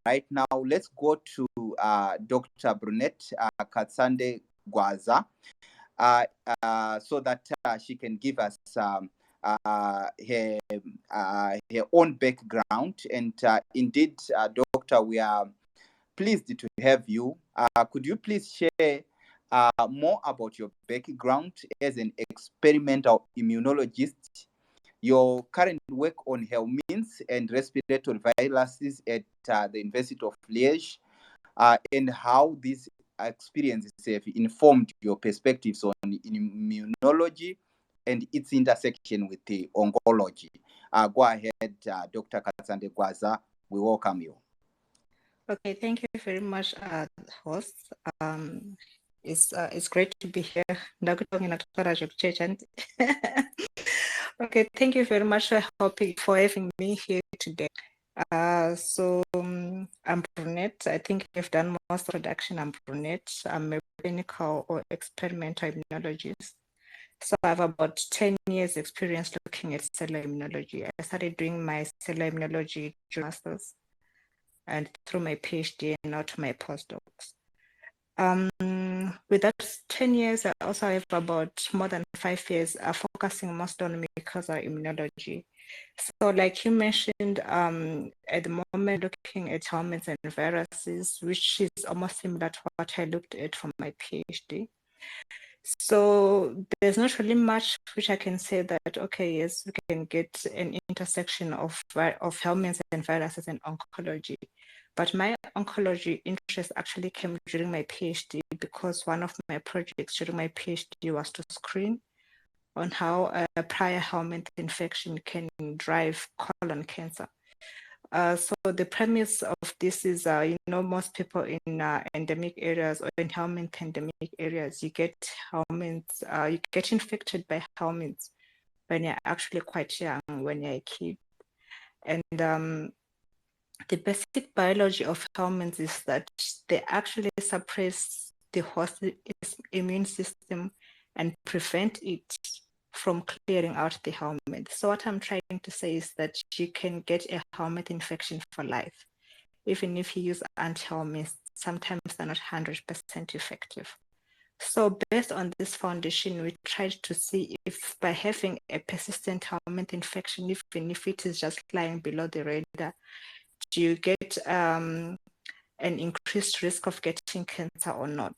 right now, let's go to Dr. Brunettee Katsandegwaza, so that she can give us her own background. And indeed, Doctor, we are pleased to have you. Could you please share more about your background as an experimental immunologist, your current work on helminths and respiratory viruses at the University of Liège, and how these experiences have informed your perspectives on immunology and its intersection with the oncology? Go ahead, Dr. Katsandegwaza. We welcome you. Okay, thank you very much, host. It's great to be here. Okay, thank you very much for having me here today. I'm Brunettee. I think I've done most production. I'm Brunettee. I'm a clinical or experimental immunologist. So I have about 10 years experience looking at cellular immunology. I started doing my cellular immunology masters and through my PhD and now to my postdocs. With that 10 years, I also have about more than 5 years focusing most on mucosal immunology. So like you mentioned, at the moment looking at helminths and viruses, which is almost similar to what I looked at for my PhD. So there's not really much which I can say that, okay, yes, we can get an intersection of helminths and viruses and oncology. But my oncology interest actually came during my PhD because one of my projects during my PhD was to screen on how a prior helminth infection can drive colon cancer. So the premise of this is, most people in endemic areas or in helminth endemic areas, you get helminths, you get infected by helminths when you're actually quite young, when you're a kid. And the basic biology of helminths is that they actually suppress the host immune system and prevent it from clearing out the helminth. So what I'm trying to say is that you can get a helminth infection for life. Even if you use anti-helminths, sometimes they're not 100% effective. So based on this foundation, we tried to see if by having a persistent helminth infection, even if it is just lying below the radar, do you get an increased risk of getting cancer or not?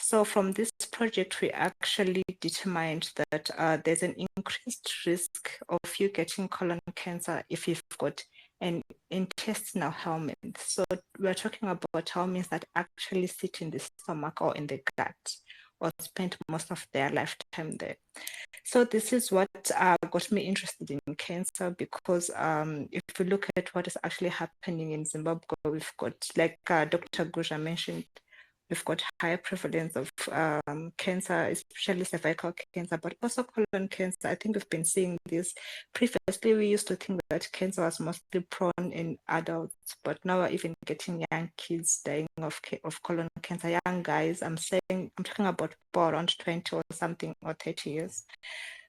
So from this project, we actually determined that there's an increased risk of you getting colon cancer if you've got an intestinal helminth. So we're talking about helminths that actually sit in the stomach or in the gut or spend most of their lifetime there. So this is what got me interested in cancer because if we look at what is actually happening in Zimbabwe, we've got, like Dr. Gusha mentioned, we've got high prevalence of cancer, especially cervical cancer, but also colon cancer. I think we've been seeing this. Previously, we used to think that cancer was mostly prone in adults, but now we're even getting young kids dying of colon cancer, young guys. I'm talking about people around 20 or something or 30 years.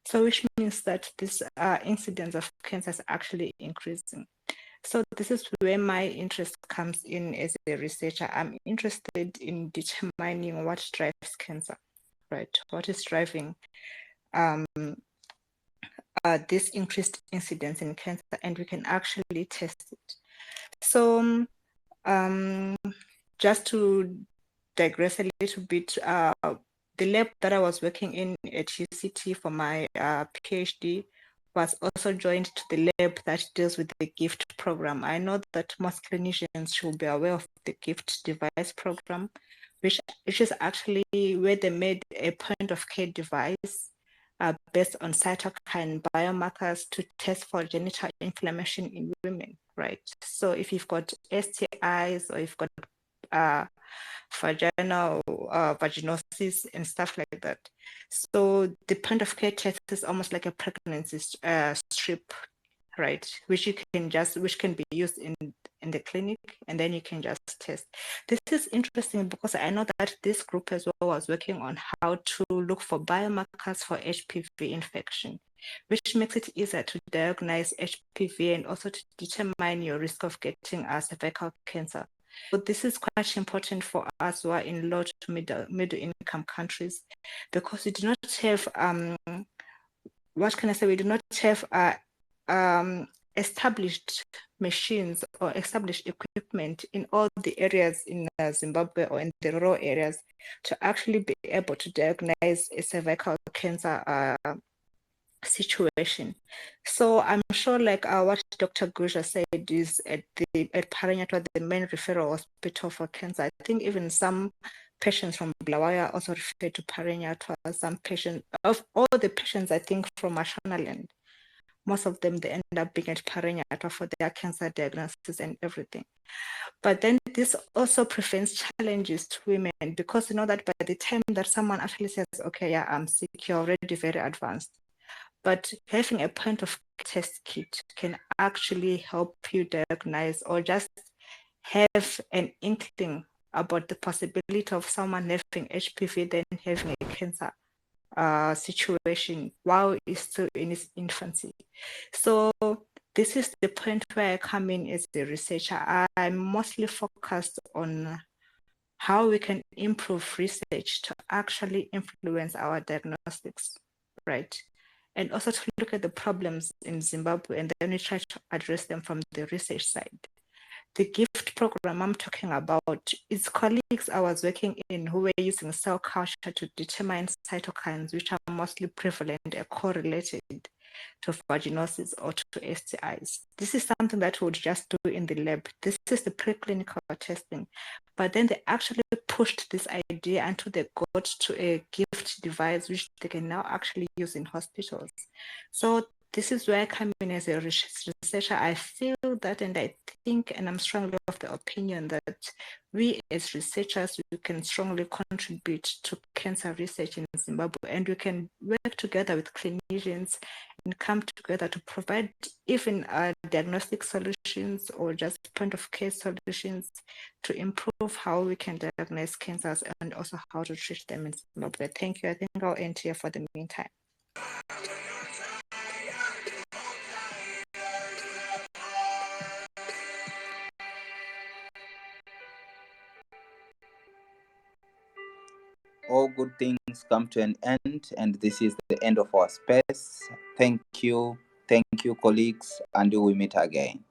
So which means that this incidence of cancer is actually increasing. So this is where my interest comes in as a researcher. I'm interested in determining what drives cancer, right? What is driving this increased incidence in cancer, and we can actually test it. So just to digress a little bit, the lab that I was working in at UCT for my PhD was also joined to the lab that deals with the GIFT program. I know that most clinicians should be aware of the GIFT device program, which is actually where they made a point of care device based on cytokine biomarkers to test for genital inflammation in women, right? So if you've got STIs or you've got vaginal vaginosis and stuff like that. So the point of care test is almost like a pregnancy strip, right? Which can be used in in the clinic, and then you can just test. This is interesting because I know that this group as well was working on how to look for biomarkers for HPV infection, which makes it easier to diagnose HPV and also to determine your risk of getting cervical cancer. So this is quite important for us who are in low to middle income countries, because we do not have what can I say? We do not have established machines or established equipment in all the areas in Zimbabwe or in the rural areas to actually be able to diagnose a cervical cancer situation. So I'm sure, like what Dr. Gusha said, is at Paranyatwa, the main referral hospital for cancer. I think even some patients from Blawaya also refer to Paranyatwa. Some patients, of all the patients, I think from Mashonaland, most of them, they end up being at Paranyatwa for their cancer diagnosis and everything. But then this also prevents challenges to women, because you know that by the time that someone actually says, okay, yeah, I'm sick, you're already very advanced. But having a point of test kit can actually help you diagnose or just have an inkling about the possibility of someone having HPV, then having a cancer situation while it's still in its infancy. So this is the point where I come in as a researcher. I'm mostly focused on how we can improve research to actually influence our diagnostics, right? And also to look at the problems in Zimbabwe, and then we try to address them from the research side. The GIFT program I'm talking about is colleagues I was working in who were using cell culture to determine cytokines, which are mostly prevalent and correlated to vaginosis or to STIs. This is something that we would just do in the lab. This is the preclinical testing. But then they actually pushed this idea until they got to a GIFT device, which they can now actually use in hospitals. So this is where I come in as a researcher. I feel that, and I think, and I'm strongly of the opinion that we as researchers, we can strongly contribute to cancer research in Zimbabwe, and we can work together with clinicians and come together to provide even diagnostic solutions or just point of care solutions to improve how we can diagnose cancers and also how to treat them in Zimbabwe. Thank you. I think I'll end here for the meantime. All good things come to an end, and this is the end of our space. Thank you, colleagues, and we meet again.